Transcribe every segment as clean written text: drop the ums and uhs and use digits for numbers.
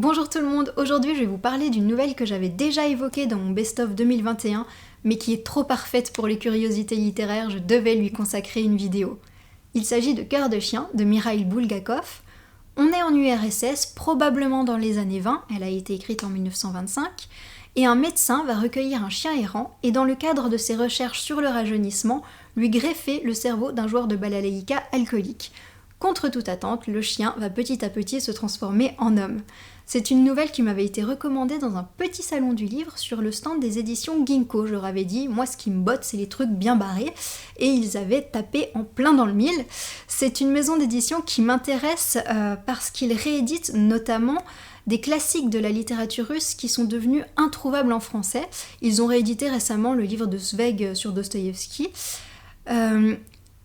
Bonjour tout le monde, aujourd'hui je vais vous parler d'une nouvelle que j'avais déjà évoquée dans mon best-of 2021, mais qui est trop parfaite pour les curiosités littéraires, je devais lui consacrer une vidéo. Il s'agit de Cœur de chien, de Mikhaïl Bulgakov. On est en URSS, probablement dans les années 20, elle a été écrite en 1925, et un médecin va recueillir un chien errant, et dans le cadre de ses recherches sur le rajeunissement, lui greffer le cerveau d'un joueur de balalaïka alcoolique. Contre toute attente, le chien va petit à petit se transformer en homme. C'est une nouvelle qui m'avait été recommandée dans un petit salon du livre sur le stand des éditions Ginkgo. Je leur avais dit, moi ce qui me botte c'est les trucs bien barrés, et ils avaient tapé en plein dans le mille. C'est une maison d'édition qui m'intéresse parce qu'ils rééditent notamment des classiques de la littérature russe qui sont devenus introuvables en français. Ils ont réédité récemment le livre de Zweig sur Dostoïevski.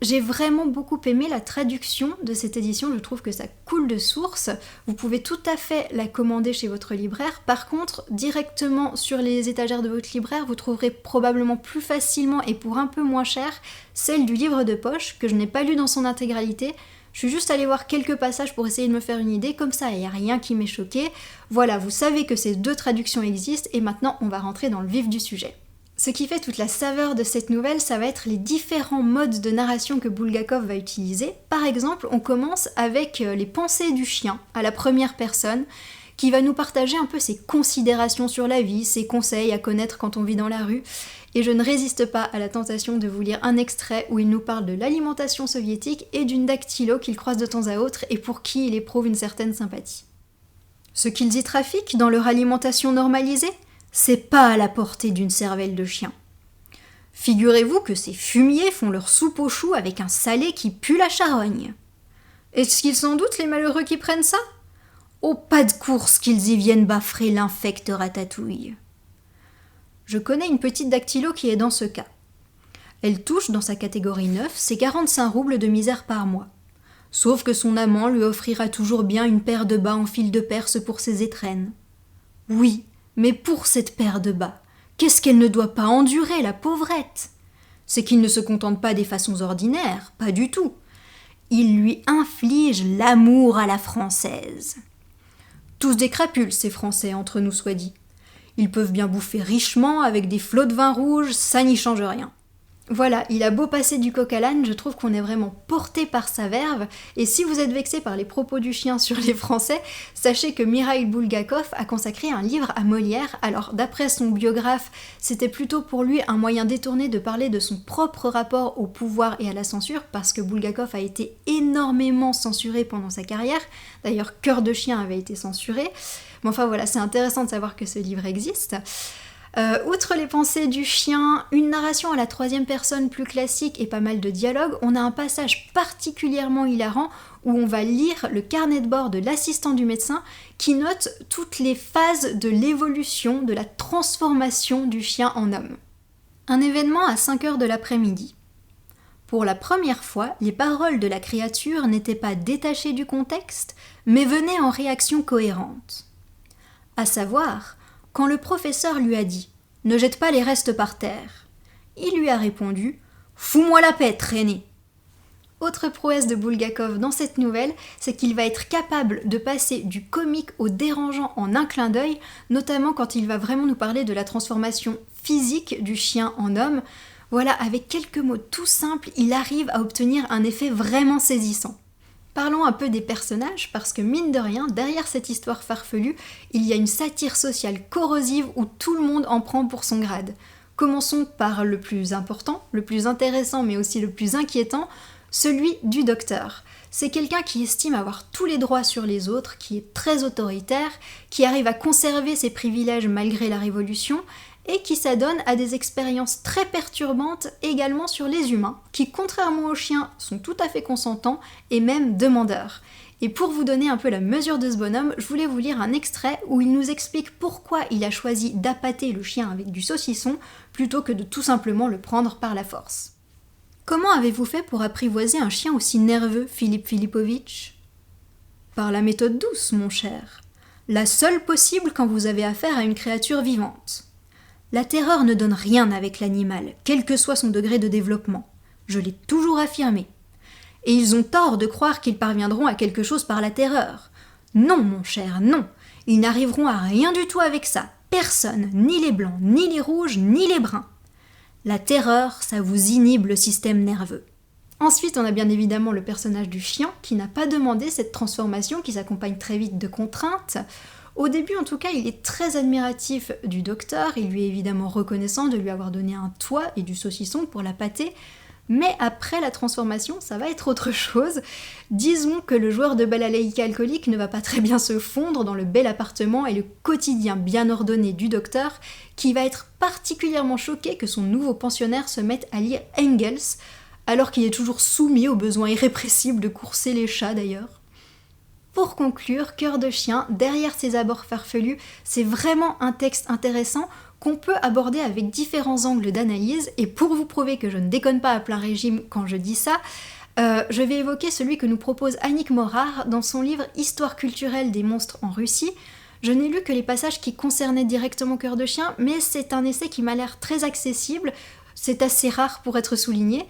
J'ai vraiment beaucoup aimé la traduction de cette édition, je trouve que ça coule de source. Vous pouvez tout à fait la commander chez votre libraire. Par contre, directement sur les étagères de votre libraire, vous trouverez probablement plus facilement et pour un peu moins cher celle du livre de poche, que je n'ai pas lu dans son intégralité. Je suis juste allée voir quelques passages pour essayer de me faire une idée, comme ça il n'y a rien qui m'ait choqué. Voilà, vous savez que ces deux traductions existent et maintenant on va rentrer dans le vif du sujet. Ce qui fait toute la saveur de cette nouvelle, ça va être les différents modes de narration que Bulgakov va utiliser. Par exemple, on commence avec les pensées du chien, à la première personne, qui va nous partager un peu ses considérations sur la vie, ses conseils à connaître quand on vit dans la rue. Et je ne résiste pas à la tentation de vous lire un extrait où il nous parle de l'alimentation soviétique et d'une dactylo qu'il croise de temps à autre et pour qui il éprouve une certaine sympathie. Ce qu'ils y trafiquent dans leur alimentation normalisée, c'est pas à la portée d'une cervelle de chien. Figurez-vous que ces fumiers font leur soupe aux choux avec un salé qui pue la charogne. Est-ce qu'ils s'en doutent, les malheureux qui prennent ça ? Oh, pas de course qu'ils y viennent baffrer l'infecte ratatouille. Je connais une petite dactylo qui est dans ce cas. Elle touche, dans sa catégorie 9, ses 45 roubles de misère par mois. Sauf que son amant lui offrira toujours bien une paire de bas en fil de Perse pour ses étrennes. Oui, mais pour cette paire de bas, qu'est-ce qu'elle ne doit pas endurer, la pauvrette ? C'est qu'il ne se contente pas des façons ordinaires, pas du tout. Il lui inflige l'amour à la française. Tous des crapules, ces Français, entre nous soit dit. Ils peuvent bien bouffer richement avec des flots de vin rouge, ça n'y change rien. Voilà, il a beau passer du coq à l'âne, je trouve qu'on est vraiment porté par sa verve, et si vous êtes vexé par les propos du chien sur les Français, sachez que Mikhaïl Bulgakov a consacré un livre à Molière. Alors d'après son biographe, c'était plutôt pour lui un moyen détourné de parler de son propre rapport au pouvoir et à la censure, parce que Bulgakov a été énormément censuré pendant sa carrière, d'ailleurs Cœur de chien avait été censuré, mais enfin voilà, c'est intéressant de savoir que ce livre existe. Outre les pensées du chien, une narration à la troisième personne plus classique et pas mal de dialogues, on a un passage particulièrement hilarant où on va lire le carnet de bord de l'assistant du médecin qui note toutes les phases de l'évolution, de la transformation du chien en homme. Un événement à 5h de l'après-midi. Pour la première fois, les paroles de la créature n'étaient pas détachées du contexte, mais venaient en réaction cohérente. À savoir, quand le professeur lui a dit « Ne jette pas les restes par terre », il lui a répondu « Fous-moi la paix, traîné !» Autre prouesse de Bulgakov dans cette nouvelle, c'est qu'il va être capable de passer du comique au dérangeant en un clin d'œil, notamment quand il va vraiment nous parler de la transformation physique du chien en homme. Voilà, avec quelques mots tout simples, il arrive à obtenir un effet vraiment saisissant. Parlons un peu des personnages, parce que mine de rien, derrière cette histoire farfelue, il y a une satire sociale corrosive où tout le monde en prend pour son grade. Commençons par le plus important, le plus intéressant mais aussi le plus inquiétant, celui du docteur. C'est quelqu'un qui estime avoir tous les droits sur les autres, qui est très autoritaire, qui arrive à conserver ses privilèges malgré la révolution, et qui s'adonne à des expériences très perturbantes également sur les humains, qui contrairement aux chiens sont tout à fait consentants et même demandeurs. Et pour vous donner un peu la mesure de ce bonhomme, je voulais vous lire un extrait où il nous explique pourquoi il a choisi d'appâter le chien avec du saucisson plutôt que de tout simplement le prendre par la force. Comment avez-vous fait pour apprivoiser un chien aussi nerveux, Philippe Filipovitch ? Par la méthode douce, mon cher. La seule possible quand vous avez affaire à une créature vivante. La terreur ne donne rien avec l'animal, quel que soit son degré de développement. Je l'ai toujours affirmé. Et ils ont tort de croire qu'ils parviendront à quelque chose par la terreur. Non, mon cher, non. Ils n'arriveront à rien du tout avec ça. Personne, ni les blancs, ni les rouges, ni les bruns. La terreur, ça vous inhibe le système nerveux. Ensuite, on a bien évidemment le personnage du chien qui n'a pas demandé cette transformation qui s'accompagne très vite de contraintes. Au début, en tout cas, il est très admiratif du docteur, il lui est évidemment reconnaissant de lui avoir donné un toit et du saucisson pour la pâtée, mais après la transformation, ça va être autre chose. Disons que le joueur de balalaïka alcoolique ne va pas très bien se fondre dans le bel appartement et le quotidien bien ordonné du docteur, qui va être particulièrement choqué que son nouveau pensionnaire se mette à lire Engels, alors qu'il est toujours soumis au besoin irrépressible de courser les chats d'ailleurs. Pour conclure, Cœur de chien, derrière ses abords farfelus, c'est vraiment un texte intéressant qu'on peut aborder avec différents angles d'analyse, et pour vous prouver que je ne déconne pas à plein régime quand je dis ça, je vais évoquer celui que nous propose Annick Morard dans son livre Histoire culturelle des monstres en Russie. Je n'ai lu que les passages qui concernaient directement Cœur de chien, mais c'est un essai qui m'a l'air très accessible, c'est assez rare pour être souligné.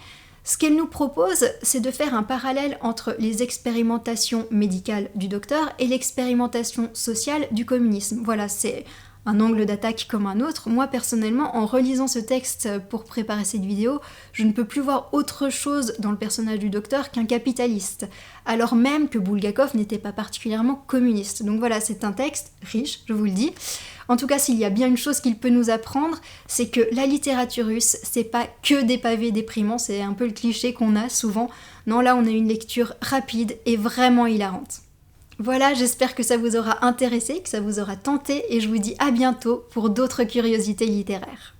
Ce qu'elle nous propose, c'est de faire un parallèle entre les expérimentations médicales du docteur et l'expérimentation sociale du communisme. Voilà, c'est un angle d'attaque comme un autre. Moi, personnellement, en relisant ce texte pour préparer cette vidéo, je ne peux plus voir autre chose dans le personnage du docteur qu'un capitaliste, alors même que Bulgakov n'était pas particulièrement communiste. Donc voilà, c'est un texte riche, je vous le dis. En tout cas, s'il y a bien une chose qu'il peut nous apprendre, c'est que la littérature russe, c'est pas que des pavés déprimants, c'est un peu le cliché qu'on a souvent. Non, là, on a une lecture rapide et vraiment hilarante. Voilà, j'espère que ça vous aura intéressé, que ça vous aura tenté, et je vous dis à bientôt pour d'autres curiosités littéraires.